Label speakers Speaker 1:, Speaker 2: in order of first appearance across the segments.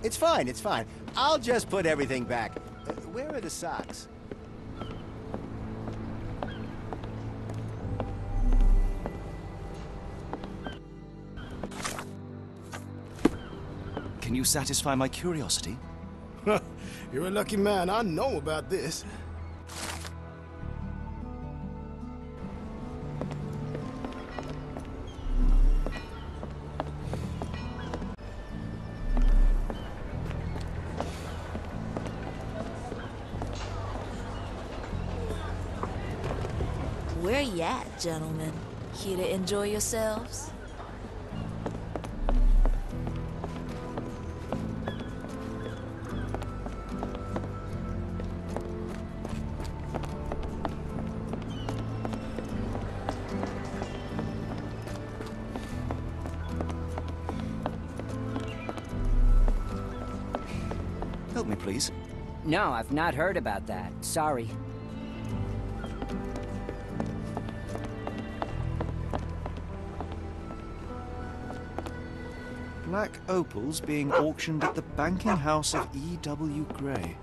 Speaker 1: It's fine, it's fine. I'll just put everything back. Where are the socks?
Speaker 2: Can you satisfy my curiosity?
Speaker 3: You're a lucky man. I know about this.
Speaker 4: Where you at, gentlemen? Here to enjoy yourselves?
Speaker 2: Help me, please.
Speaker 5: No, I've not heard about that. Sorry.
Speaker 2: Black opals being auctioned at the banking house of E.W. Gray.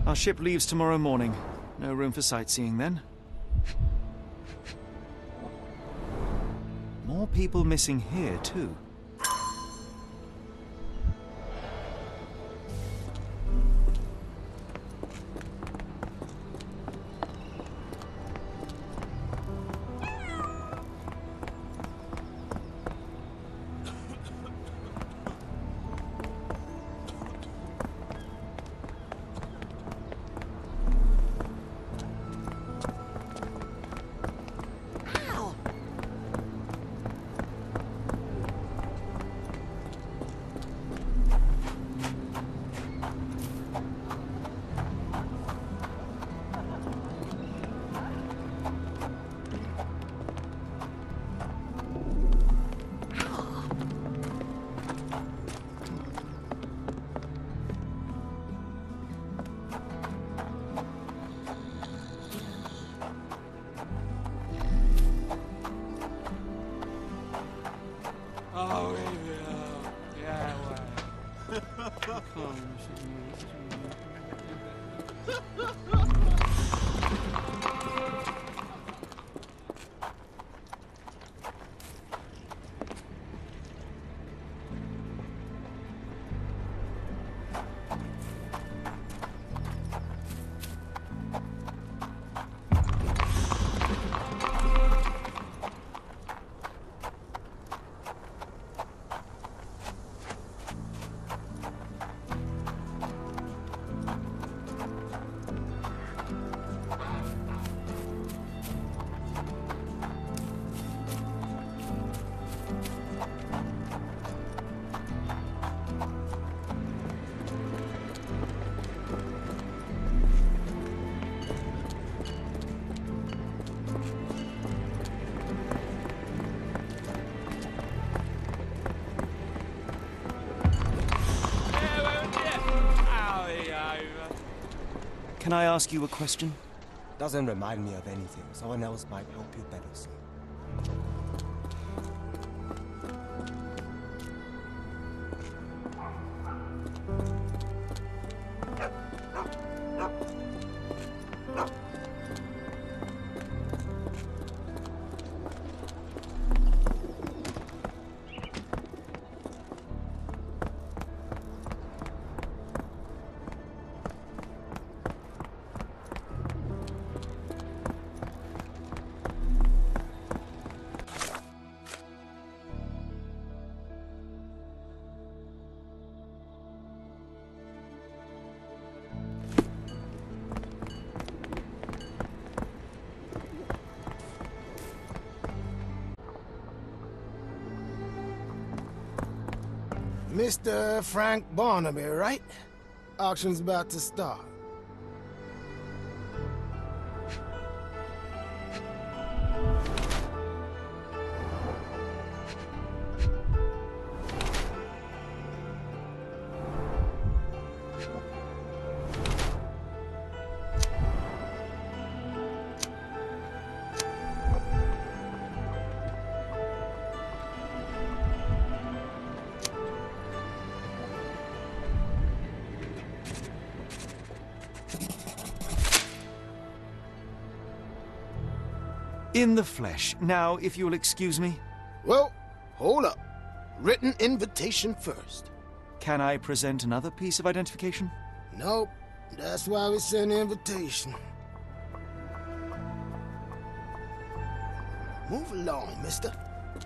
Speaker 2: Our ship leaves tomorrow morning. No room for sightseeing then. More people missing here, too. Can I ask you a question?
Speaker 6: Doesn't remind me of anything. Someone else might help you better see.
Speaker 3: Mr. Frank Barnaby, right? Auction's about to start.
Speaker 2: In the flesh. Now, if you'll excuse me.
Speaker 3: Well, hold up. Written invitation first.
Speaker 2: Can I present another piece of identification?
Speaker 3: Nope. That's why we send the invitation. Move along, mister.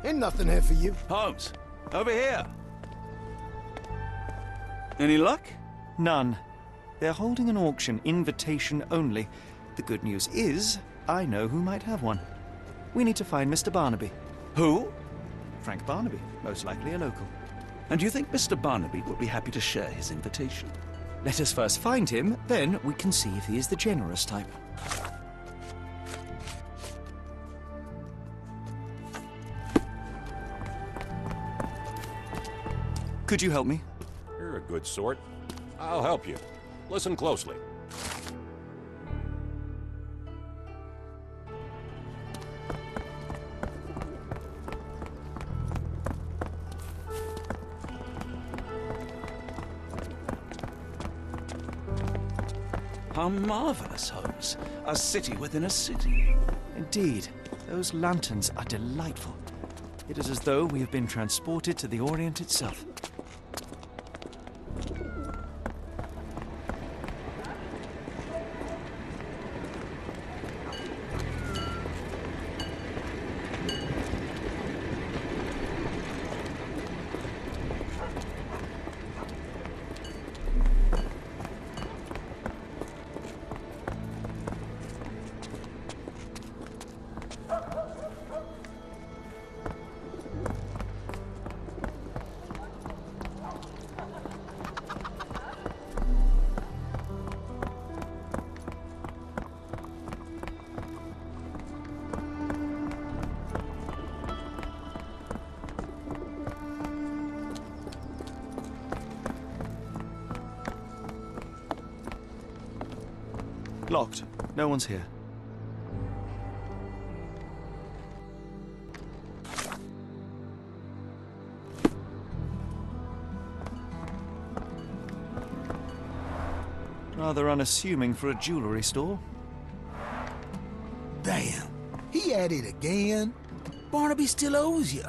Speaker 3: Ain't nothing here for you.
Speaker 7: Holmes, over here. Any luck?
Speaker 2: None. They're holding an auction, invitation only. The good news is, I know who might have one. We need to find Mr. Barnaby.
Speaker 7: Who?
Speaker 2: Frank Barnaby, most likely a local.
Speaker 7: And do you think Mr. Barnaby will be happy to share his invitation?
Speaker 2: Let us first find him, then we can see if he is the generous type. Could you help me?
Speaker 8: You're a good sort. I'll help you. Listen closely.
Speaker 7: How marvelous, Holmes. A city within a city.
Speaker 2: Indeed, those lanterns are delightful. It is as though we have been transported to the Orient itself. Locked. No one's here. Rather unassuming for a jewelry store.
Speaker 9: Damn, he at it again. Barnaby still owes you.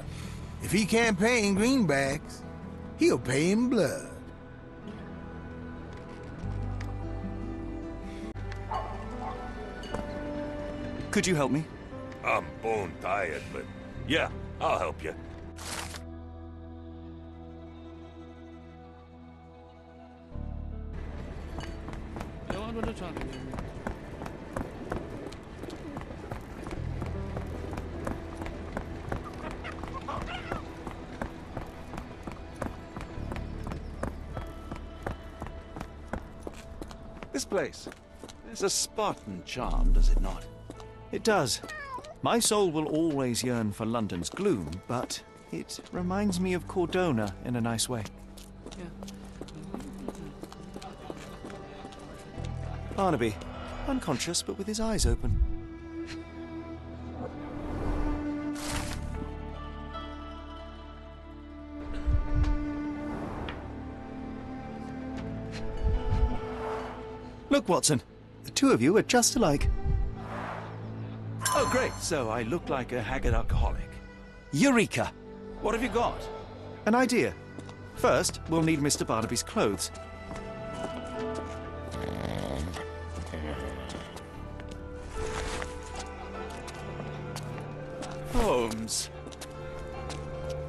Speaker 9: If he can't pay in greenbacks, he'll pay in blood.
Speaker 2: Could you help me?
Speaker 8: I'm bone tired, but yeah, I'll help you.
Speaker 7: This place. There's a Spartan charm, does it not?
Speaker 2: It does. My soul will always yearn for London's gloom, but it reminds me of Cordona in a nice way. Barnaby, unconscious but with his eyes open. Look, Watson, the two of you are just alike.
Speaker 7: Oh, great. So I look like a haggard alcoholic.
Speaker 2: Eureka!
Speaker 7: What have you got?
Speaker 2: An idea. First, we'll need Mr. Barnaby's clothes.
Speaker 7: Holmes.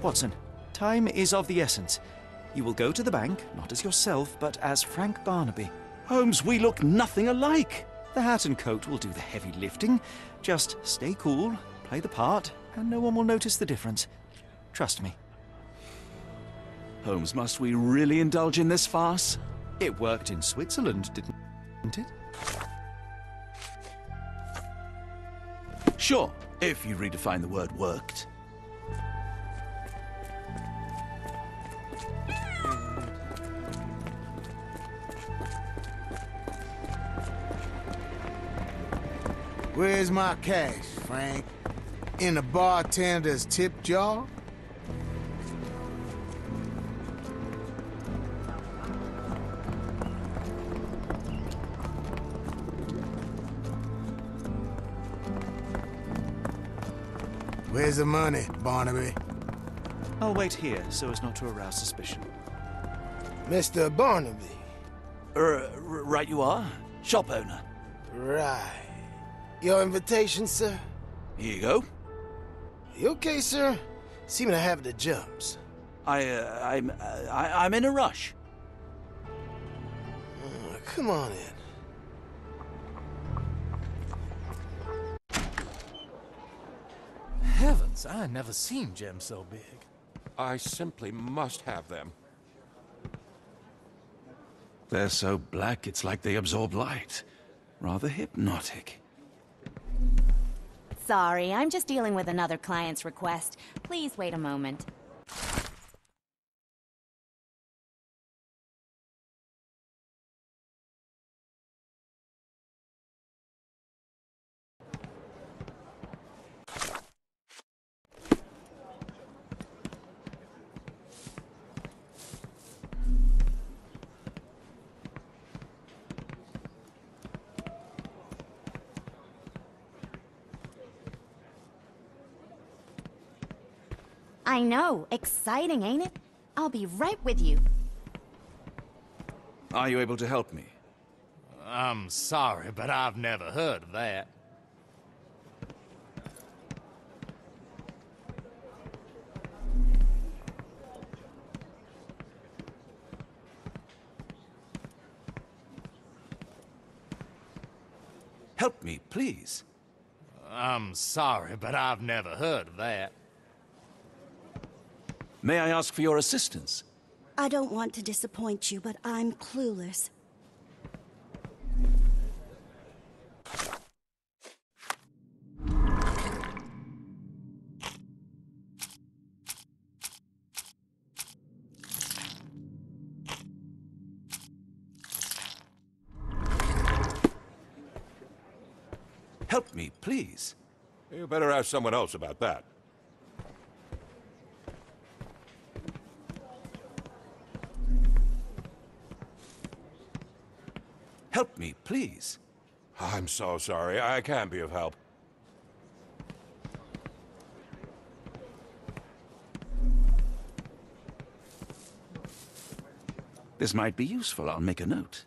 Speaker 2: Watson, time is of the essence. You will go to the bank, not as yourself, but as Frank Barnaby.
Speaker 7: Holmes, we look nothing alike.
Speaker 2: The hat and coat will do the heavy lifting. Just stay cool, play the part, and no one will notice the difference. Trust me.
Speaker 7: Holmes, must we really indulge in this farce?
Speaker 2: It worked in Switzerland, didn't it?
Speaker 7: Sure, if you redefine the word worked.
Speaker 9: Where's my cash, Frank? In the bartender's tip jar? Where's the money, Barnaby?
Speaker 2: I'll wait here so as not to arouse suspicion.
Speaker 3: Mr. Barnaby.
Speaker 7: Right you are. Shop owner.
Speaker 3: Right. Your invitation, sir?
Speaker 7: Here you go.
Speaker 3: You okay, sir? Seem to have the jumps.
Speaker 7: I'm in a rush.
Speaker 3: Come on in.
Speaker 10: Heavens, I never seen gems so big.
Speaker 8: I simply must have them.
Speaker 7: They're so black, it's like they absorb light. Rather hypnotic.
Speaker 11: Sorry, I'm just dealing with another client's request. Please wait a moment. I know. Exciting, ain't it? I'll be right with you.
Speaker 7: Are you able to help me?
Speaker 10: I'm sorry, but I've never heard of that.
Speaker 7: Help me, please.
Speaker 10: I'm sorry, but I've never heard of that.
Speaker 7: May I ask for your assistance?
Speaker 12: I don't want to disappoint you, but I'm clueless.
Speaker 7: Help me, please.
Speaker 8: You better ask someone else about that.
Speaker 7: Help me, please.
Speaker 8: I'm so sorry. I can't be of help.
Speaker 7: This might be useful. I'll make a note.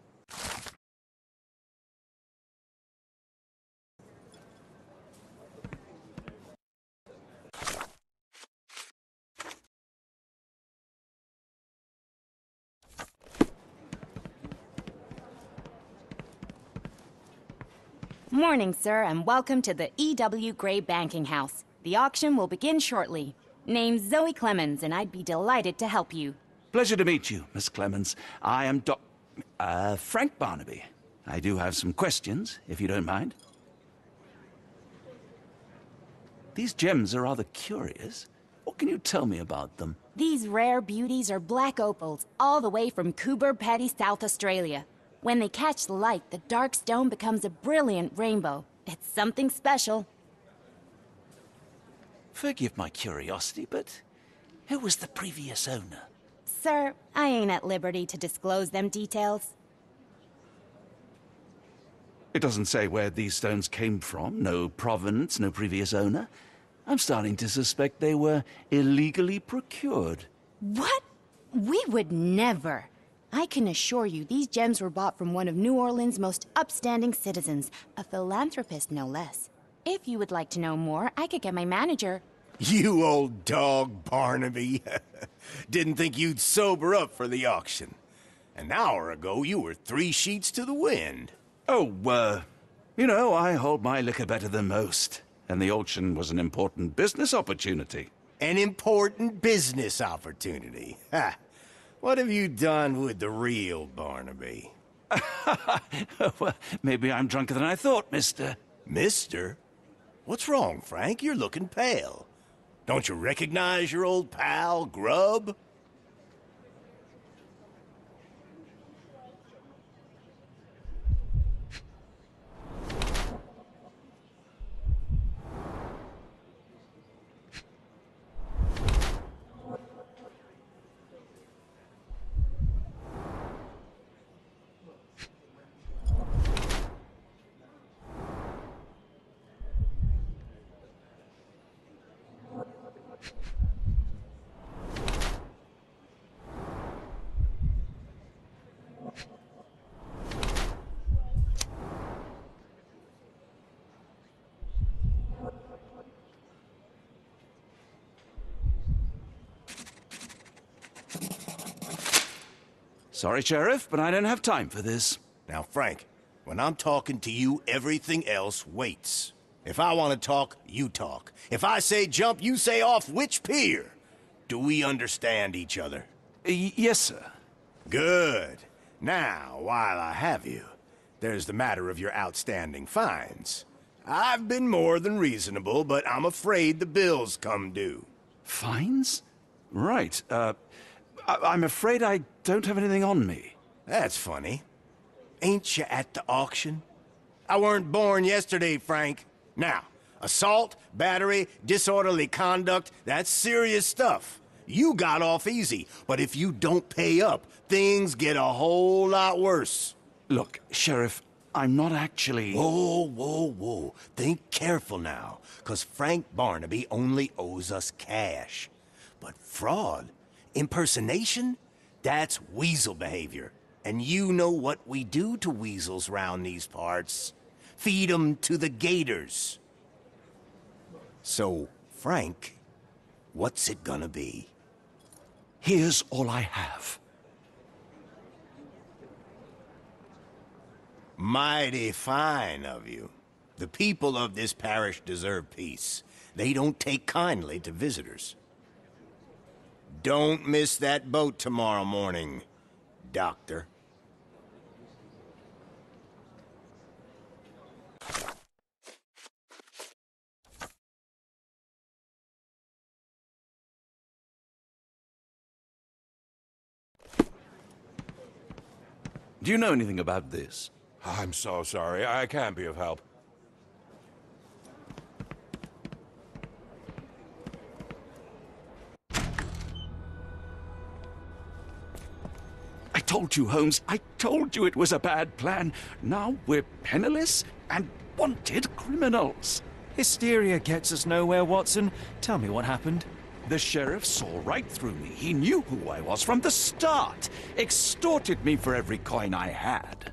Speaker 11: Morning, sir, and welcome to the E.W. Gray Banking House. The auction will begin shortly. Name's Zoe Clemens, and I'd be delighted to help you.
Speaker 7: Pleasure to meet you, Miss Clemens. I am Frank Barnaby. I do have some questions, if you don't mind. These gems are rather curious. What can you tell me about them?
Speaker 11: These rare beauties are black opals, all the way from Coober Pedy, South Australia. When they catch the light, the dark stone becomes a brilliant rainbow. It's something special.
Speaker 7: Forgive my curiosity, but who was the previous owner?
Speaker 11: Sir, I ain't at liberty to disclose them details.
Speaker 7: It doesn't say where these stones came from, no provenance, no previous owner. I'm starting to suspect they were illegally procured.
Speaker 11: What? We would never. I can assure you these gems were bought from one of New Orleans' most upstanding citizens, a philanthropist no less. If you would like to know more, I could get my manager.
Speaker 13: You old dog, Barnaby. Didn't think you'd sober up for the auction. An hour ago, you were 3 sheets to the wind.
Speaker 7: Oh, you know, I hold my liquor better than most. And the auction was an important business opportunity.
Speaker 13: An important business opportunity. Ha! What have you done with the real Barnaby?
Speaker 7: Well, maybe I'm drunker than I thought, mister.
Speaker 13: Mister? What's wrong, Frank? You're looking pale. Don't you recognize your old pal, Grub?
Speaker 7: Sorry, Sheriff, but I don't have time for this.
Speaker 13: Now, Frank, when I'm talking to you, everything else waits. If I want to talk, you talk. If I say jump, you say off which pier. Do we understand each other?
Speaker 7: Yes, sir.
Speaker 13: Good. Now, while I have you, there's the matter of your outstanding fines. I've been more than reasonable, but I'm afraid the bills come due.
Speaker 7: Fines? Right, I'm afraid I don't have anything on me.
Speaker 13: That's funny. Ain't you at the auction? I weren't born yesterday, Frank. Now, assault, battery, disorderly conduct, that's serious stuff. You got off easy, but if you don't pay up, things get a whole lot worse.
Speaker 7: Look, Sheriff, I'm not actually...
Speaker 13: Whoa, whoa, whoa. Think careful now, 'cause Frank Barnaby only owes us cash. But fraud, impersonation, that's weasel behavior. And you know what we do to weasels round these parts. Feed 'em to the gators. So, Frank, what's it gonna be?
Speaker 7: Here's all I have.
Speaker 13: Mighty fine of you. The people of this parish deserve peace. They don't take kindly to visitors. Don't miss that boat tomorrow morning, Doctor.
Speaker 7: Do you know anything about this?
Speaker 8: I'm so sorry. I can't be of help.
Speaker 7: I told you, Holmes. I told you it was a bad plan. Now we're penniless and wanted criminals.
Speaker 2: Hysteria gets us nowhere, Watson. Tell me what happened.
Speaker 7: The sheriff saw right through me. He knew who I was from the start. Extorted me for every coin I had.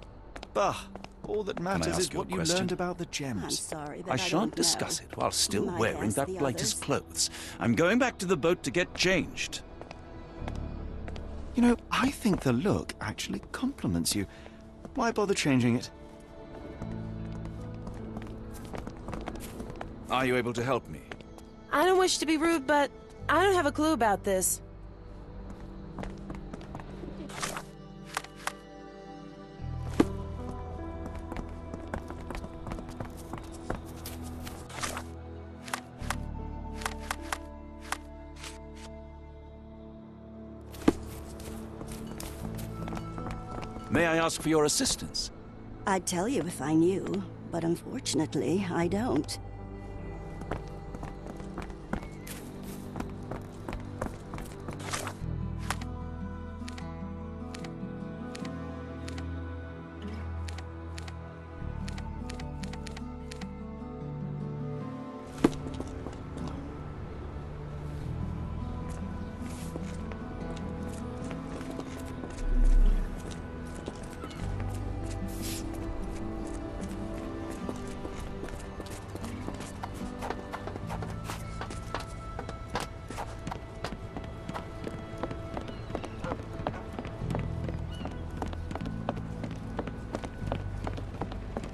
Speaker 2: Bah, all that matters is
Speaker 7: you a
Speaker 2: what you
Speaker 7: question?
Speaker 2: learned about the gems.
Speaker 12: I'm sorry, but
Speaker 7: I
Speaker 12: I
Speaker 7: shan't
Speaker 12: don't
Speaker 7: discuss
Speaker 12: know.
Speaker 7: it while still
Speaker 12: Might
Speaker 7: wearing
Speaker 12: ask
Speaker 7: that
Speaker 12: the
Speaker 7: blighter's
Speaker 12: others.
Speaker 7: clothes. I'm going back to the boat to get changed.
Speaker 2: You know, I think the look actually compliments you. Why bother changing it?
Speaker 7: Are you able to help me?
Speaker 14: I don't wish to be rude, but I don't have a clue about this.
Speaker 7: May I ask for your assistance?
Speaker 12: I'd tell you if I knew, but unfortunately, I don't.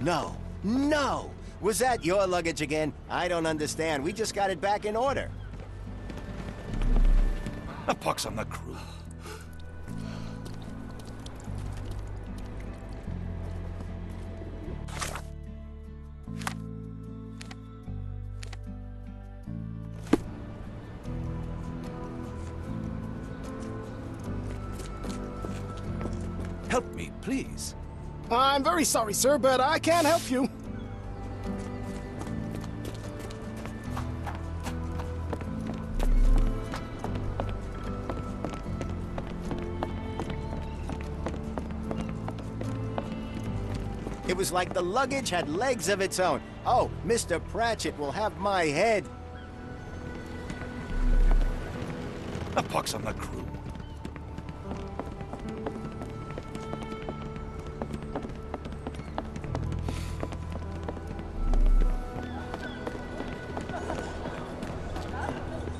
Speaker 1: No. No! Was that your luggage again? I don't understand. We just got it back in order.
Speaker 7: A pox on the crew. Help me, please.
Speaker 3: I'm very sorry, sir, but I can't help you.
Speaker 1: It was like the luggage had legs of its own. Oh, Mr. Pratchett will have my head.
Speaker 7: A pox on the crew.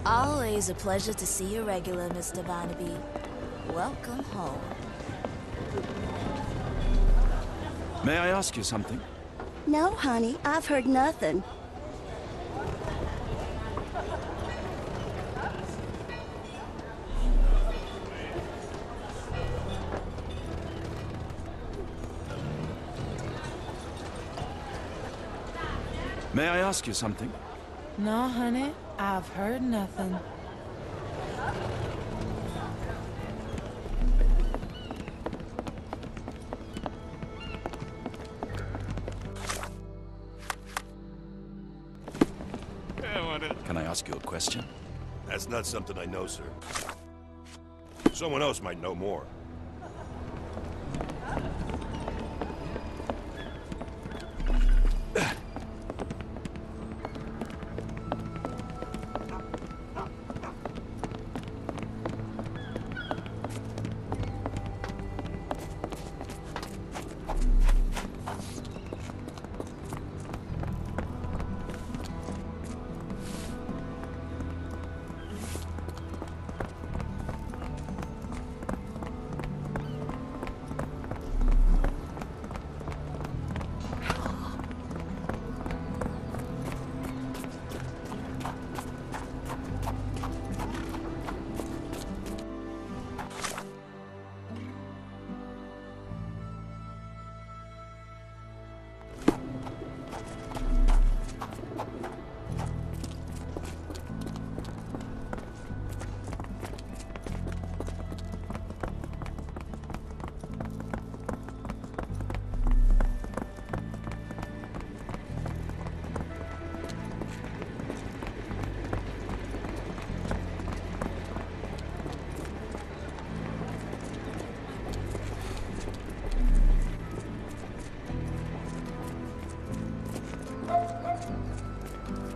Speaker 4: Always a pleasure to see you regular, Mr. Barnaby. Welcome home.
Speaker 7: May I ask you something?
Speaker 12: No, honey, I've heard nothing.
Speaker 7: May I ask you something?
Speaker 14: No, honey, I've heard nothing.
Speaker 7: Can I ask you a question?
Speaker 8: That's not something I know, sir. Someone else might know more.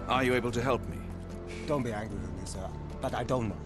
Speaker 7: Are you able to help me?
Speaker 6: Don't be angry with me, sir, but I don't know.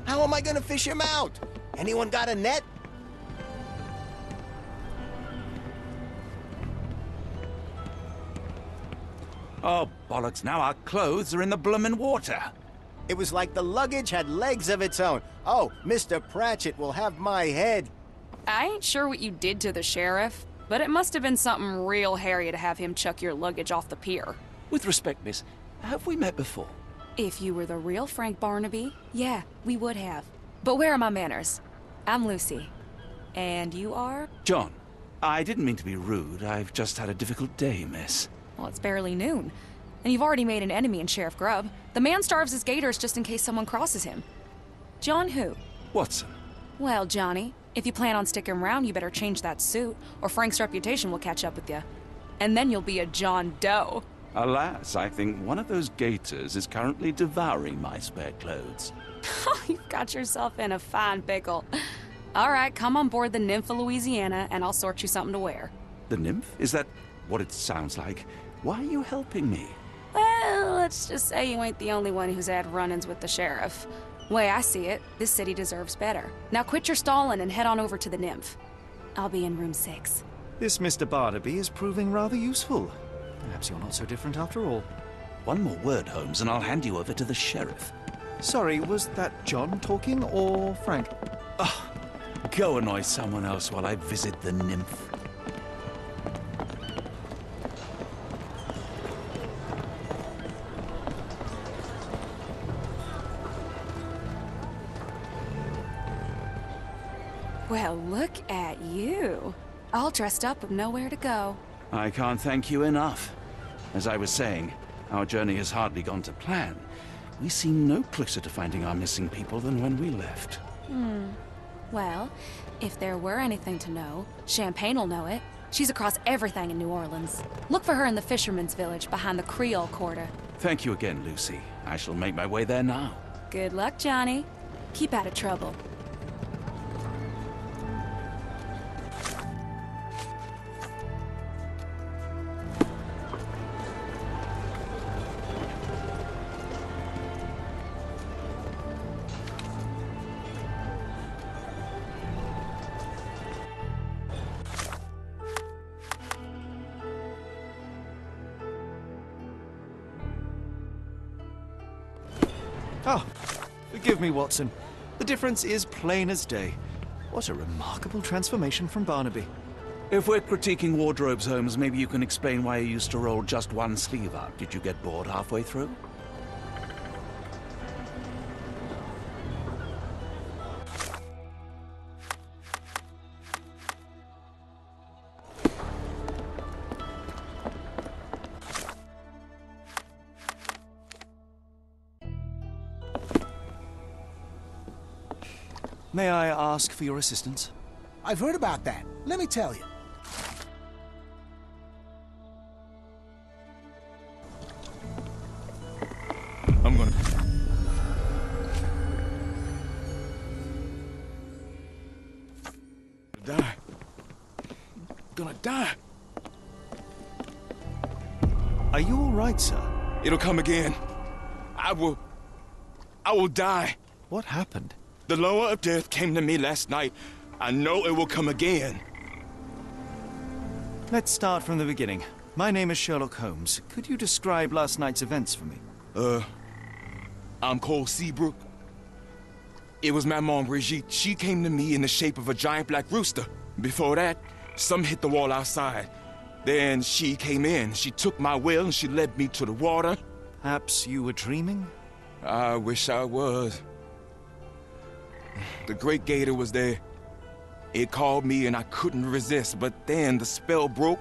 Speaker 1: How am I gonna fish him out? Anyone got a net?
Speaker 7: Oh, bollocks, now our clothes are in the bloomin' water.
Speaker 1: It was like the luggage had legs of its own. Oh, Mr. Pratchett will have my head.
Speaker 15: I ain't sure what you did to the sheriff, but it must have been something real hairy to have him chuck your luggage off the pier.
Speaker 7: With respect, miss, have we met before?
Speaker 15: If you were the real Frank Barnaby, yeah, we would have. But where are my manners? I'm Lucy. And you are?
Speaker 7: John. I didn't mean to be rude. I've just had a difficult day, miss.
Speaker 15: Well, it's barely noon. And you've already made an enemy in Sheriff Grubb. The man starves his gators just in case someone crosses him. John who?
Speaker 7: Watson.
Speaker 15: Well, Johnny, if you plan on sticking around, you better change that suit, or Frank's reputation will catch up with you. And then you'll be a John Doe.
Speaker 7: Alas, I think one of those gators is currently devouring my spare clothes.
Speaker 15: You've got yourself in a fine pickle. All right, come on board the Nymph of Louisiana, and I'll sort you something to wear.
Speaker 7: The nymph? Is that what it sounds like? Why are you helping me?
Speaker 15: Well, let's just say you ain't the only one who's had run-ins with the sheriff. Way I see it, this city deserves better. Now quit your stalling and head on over to the Nymph. I'll be in room 6.
Speaker 2: This Mr. Barnaby is proving rather useful. Perhaps you're not so different after all.
Speaker 7: One more word, Holmes, and I'll hand you over to the sheriff.
Speaker 2: Sorry, was that John talking or Frank?
Speaker 7: Oh, go annoy someone else while I visit the nymph.
Speaker 15: Well, look at you. All dressed up with nowhere to go.
Speaker 7: I can't thank you enough. As I was saying, our journey has hardly gone to plan. We seem no closer to finding our missing people than when we left.
Speaker 15: Well, if there were anything to know, Champagne'll know it. She's across everything in New Orleans. Look for her in the fisherman's village behind the Creole Quarter.
Speaker 7: Thank you again, Lucy. I shall make my way there now.
Speaker 15: Good luck, Johnny. Keep out of trouble.
Speaker 2: Oh, forgive me, Watson. The difference is plain as day. What a remarkable transformation from Barnaby.
Speaker 7: If we're critiquing wardrobes, Holmes, maybe you can explain why you used to roll just one sleeve up. Did you get bored halfway through?
Speaker 2: May I ask for your assistance?
Speaker 9: I've heard about that. Let me tell you.
Speaker 16: I'm gonna... die. Gonna die.
Speaker 2: Are you all right, sir?
Speaker 16: It'll come again. I will die.
Speaker 2: What happened?
Speaker 16: The lower of death came to me last night. I know it will come again.
Speaker 2: Let's start from the beginning. My name is Sherlock Holmes. Could you describe last night's events for me?
Speaker 16: I'm Cole Seabrook. It was Maman Brigitte. She came to me in the shape of a giant black rooster. Before that, some hit the wall outside. Then she came in. She took my will and she led me to the water.
Speaker 2: Perhaps you were dreaming?
Speaker 16: I wish I was. The great gator was there. It called me and I couldn't resist, but then the spell broke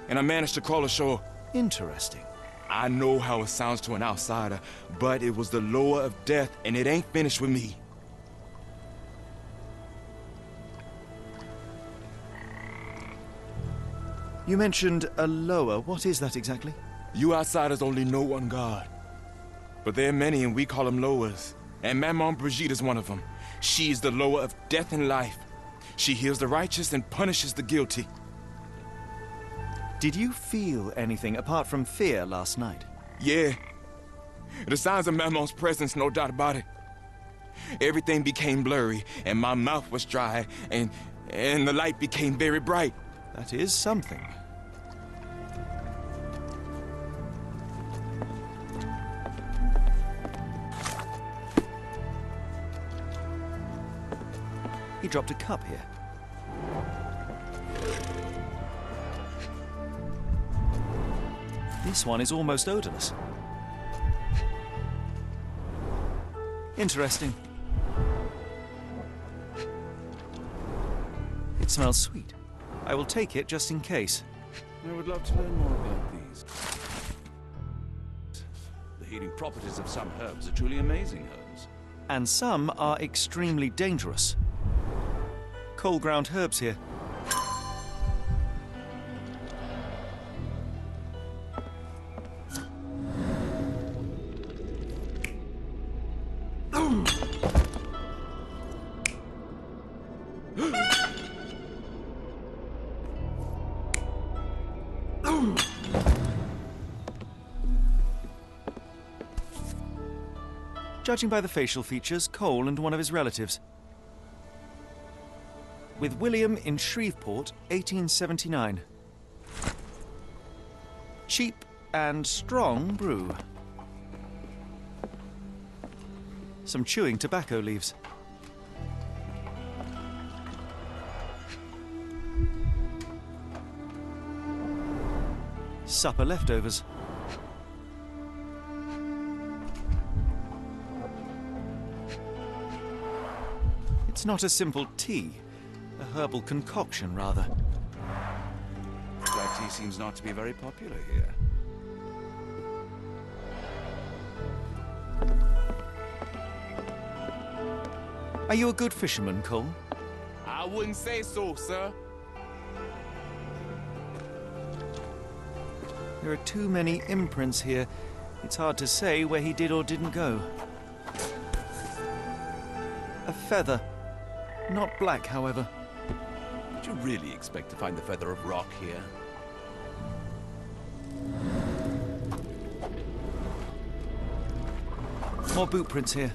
Speaker 16: and I managed to crawl ashore.
Speaker 2: Interesting.
Speaker 16: I know how it sounds to an outsider, but it was the lower of death and it ain't finished with me.
Speaker 2: You mentioned a lower. What is that exactly?
Speaker 16: You outsiders only know one God. But there are many and we call them lowers. And Maman Brigitte is one of them. She is the lower of death and life. She heals the righteous and punishes the guilty.
Speaker 2: Did you feel anything apart from fear last night?
Speaker 16: Yeah. The signs of Maman's presence, no doubt about it. Everything became blurry, and my mouth was dry, and the light became very bright.
Speaker 2: That is something. He dropped a cup here. This one is almost odorless. Interesting. It smells sweet. I will take it just in case.
Speaker 7: I would love to learn more about these. The healing properties of some herbs are truly amazing, Holmes.
Speaker 2: And some are extremely dangerous. Cold ground herbs here. Judging by the facial features, Cole and one of his relatives. With William in Shreveport, 1879. Cheap and strong brew. Some chewing tobacco leaves. Supper leftovers. It's not a simple tea. A herbal concoction, rather.
Speaker 7: Black tea seems not to be very popular here.
Speaker 2: Are you a good fisherman, Cole?
Speaker 16: I wouldn't say so, sir.
Speaker 2: There are too many imprints here. It's hard to say where he did or didn't go. A feather. Not black, however.
Speaker 7: Did you really expect to find the feather of rock here?
Speaker 2: More boot prints here.